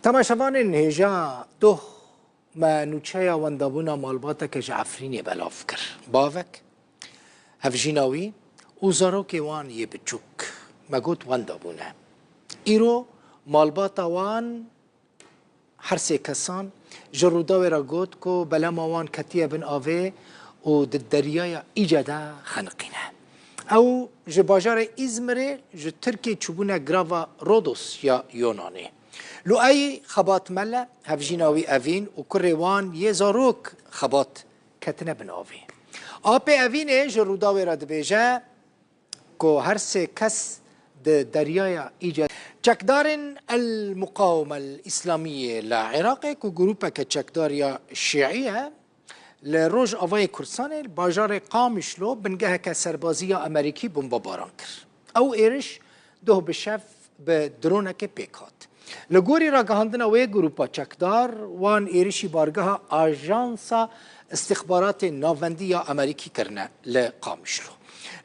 تماشاوان هجا دو ما نوچه وندابونا مالباتا که جعفرینی بلاف کر باوک هفجیناوی وزارو که وان یه بچوک مگوت وندابونه ایرو مالباتا وان هر سه کسان جروداوی را گوت کو بلا وان کتیه بن آوه و دریای ایجاده خنقینه او جباجار ازمره جو ترکی چوبونه گراوا رودوس یا یونانی لو ای خبات ملا هفجیناوی اوین و کروان یه زاروک خبات کتنه بن آوی آب اوینه جروداوی را دبیجه که هر سه کس دریای ایجاد چکدارن المقاومه الاسلامیه لعراق که گروپه که چکداریا شیعیه لروج آوای کرسان باجار قامشلو بنگه که سربازی امریکی بمباران کرد او ایرش دو بشف به درونه که پیکات لگوری را گهاندن وی گروپا چکدار وان ایرشی بارگاه آژانسا استخبارات ناوندی یا امریکی کرنه لقامشلو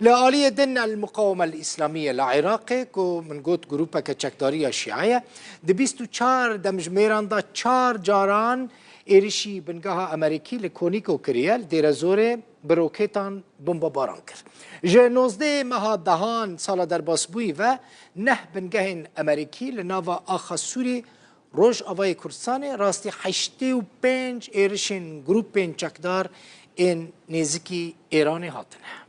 لآلی دن المقاومه الاسلامیه لعراق که من گوت گروپا که چکداری شیعیه ده 24 دمجمیران دا 4 جاران ایرشی بنگاه امریکی لکونیکو کریل دیر زوره بروکیتان بمباران کرد. جه 19 ماه دهان سال در باسبوی و نه بنگاه امریکی لناوا آخا سوری روش آوای کرسان راستی 85 ایرشین گروپین چکدار این نزدیکی ایران هاتنه.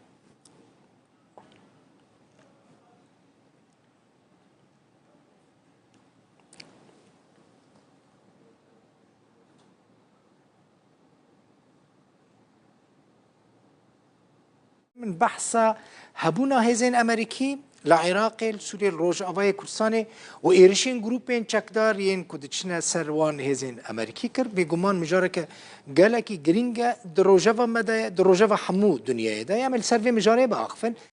من بحث هبونا هزين امريكي لعراق سوريا الروج افاي كردستان و ايرشين جروبين چکدار ين كودچنا سروان هزين امريكي كر بيگمان مجارك گلكي گرينگا دروجوا مدا دروجوا حمو دنيا دا يعمل سروي مجاري باخفن